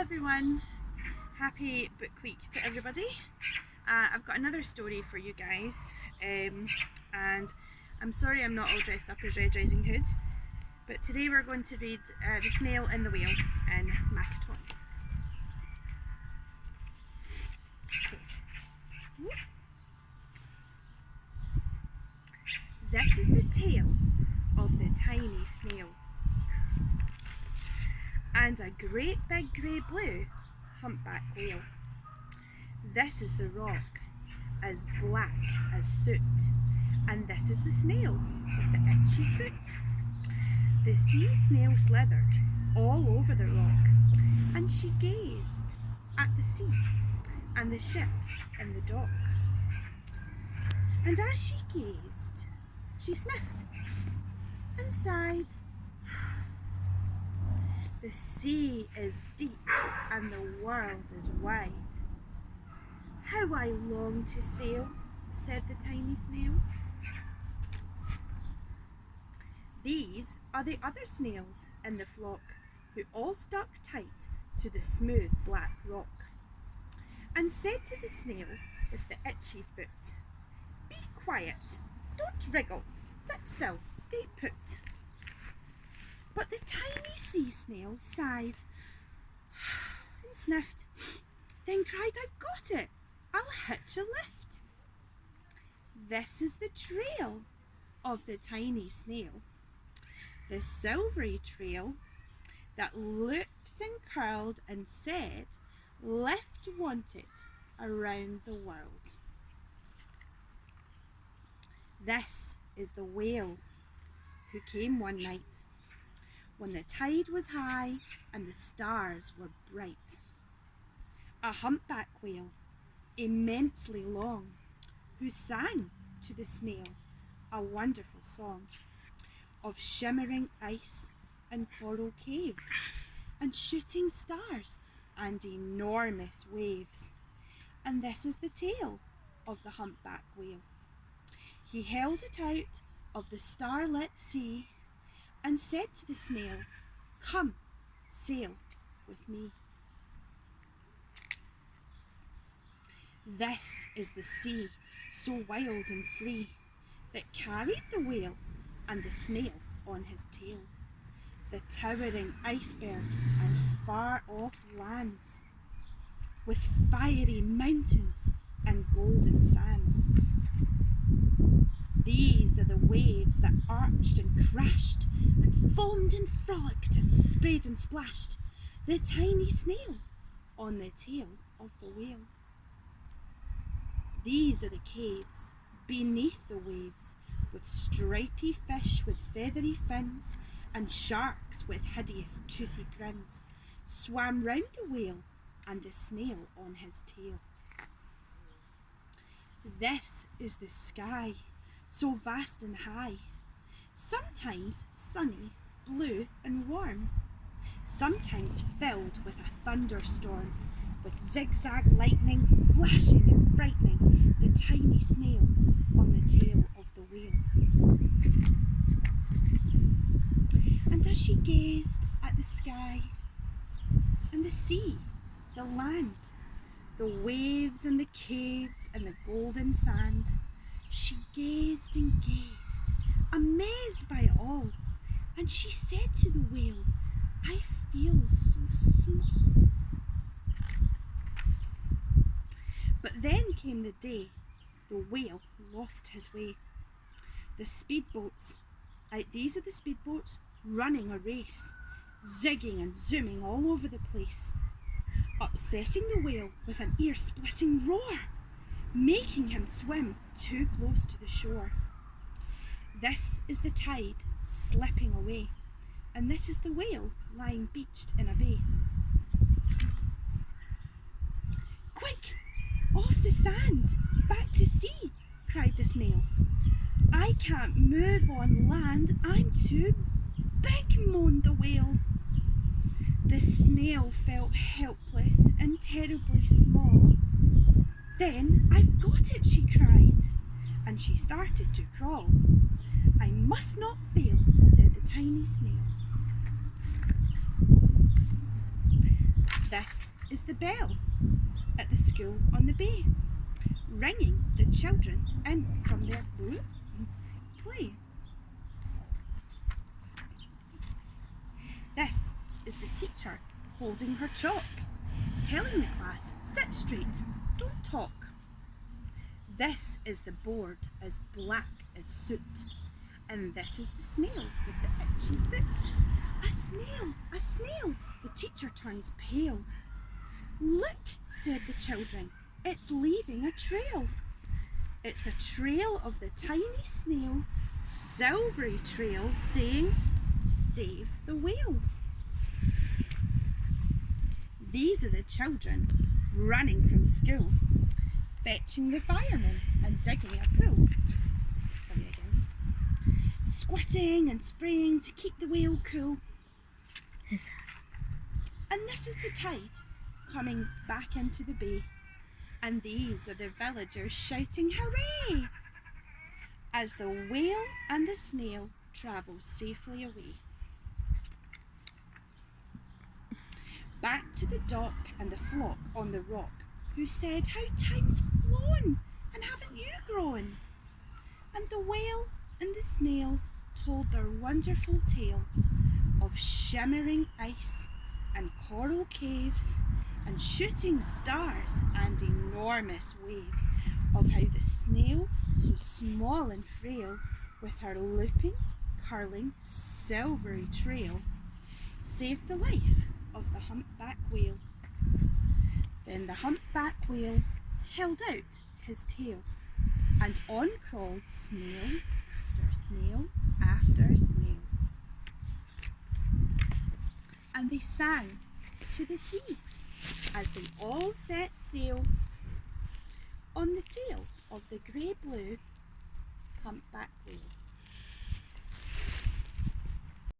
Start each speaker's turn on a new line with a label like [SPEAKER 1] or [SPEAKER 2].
[SPEAKER 1] everyone, happy book week to everybody. I've got another story for you guys, and I'm sorry I'm not all dressed up as Red Riding Hood, but today we're going to read The Snail and the Whale in Makaton. Okay. This is the tale of the tiny snail and a great big grey blue humpback whale. This is the rock, as black as soot, and this is the snail with the itchy foot. The sea snail slithered all over the rock, and she gazed at the sea and the ships in the dock. And as she gazed, she sniffed and sighed. The sea is deep and the world is wide. How I long to sail, said the tiny snail. These are the other snails in the flock, who all stuck tight to the smooth black rock, and said to the snail with the itchy foot, "Be quiet, don't wriggle, sit still, stay put." But the tiny sea snail sighed and sniffed, then cried, "I've got it, I'll hitch a lift." This is the trail of the tiny snail, the silvery trail that looped and curled and said, "Lift wanted around the world." This is the whale who came one night when the tide was high and the stars were bright. A humpback whale, immensely long, who sang to the snail a wonderful song of shimmering ice and coral caves and shooting stars and enormous waves. And this is the tale of the humpback whale. He held it out of the starlit sea and said to the snail, "Come, sail with me." This is the sea, so wild and free, that carried the whale and the snail on his tail, the towering icebergs and far-off lands, with fiery mountains and golden sands. These are the waves that arched and crashed and foamed and frolicked and sprayed and splashed the tiny snail on the tail of the whale. These are the caves beneath the waves, with stripy fish with feathery fins and sharks with hideous toothy grins swam round the whale and the snail on his tail. This is the sky, so vast and high, sometimes sunny, blue and warm, sometimes filled with a thunderstorm, with zigzag lightning flashing and frightening the tiny snail on the tail of the whale. And as she gazed at the sky and the sea, the land, the waves and the caves and the golden sand, she gazed and gazed, amazed by it all, and she said to the whale, "I feel so small." But then came the day the whale lost his way. The speedboats, these are the speedboats running a race, zigging and zooming all over the place, upsetting the whale with an ear-splitting roar, making him swim too close to the shore. This is the tide slipping away, and this is the whale lying beached in a bay. "Quick, off the sand, back to sea," cried the snail. "I can't move on land, I'm too big," moaned the whale. The snail felt helpless and terribly small. "Then I've got it," she cried, and she started to crawl. "I must not fail," said the tiny snail. This is the bell at the school on the bay, ringing the children in from their play. This is the teacher holding her chalk, telling the class, sit straight, don't talk. This is the board as black as soot, and this is the snail with the itchy foot. A snail, a snail! The teacher turns pale. Look, said the children, it's leaving a trail. It's a trail of the tiny snail, silvery trail saying, save the whale. These are the children running from school, fetching the fireman and digging a pool. Sorry again. Squirting and spraying to keep the whale cool.
[SPEAKER 2] Who's that?
[SPEAKER 1] And this is the tide coming back into the bay. And these are the villagers shouting hooray as the whale and the snail travel safely away. Back to the dock and the flock on the rock, who said, how time's flown and haven't you grown? And the whale and the snail told their wonderful tale of shimmering ice and coral caves and shooting stars and enormous waves, of how the snail, so small and frail, with her looping, curling, silvery trail, saved the life of the humpback whale. Then the humpback whale held out his tail, and on crawled snail after snail after snail. And they sang to the sea as they all set sail on the tail of the grey-blue humpback whale.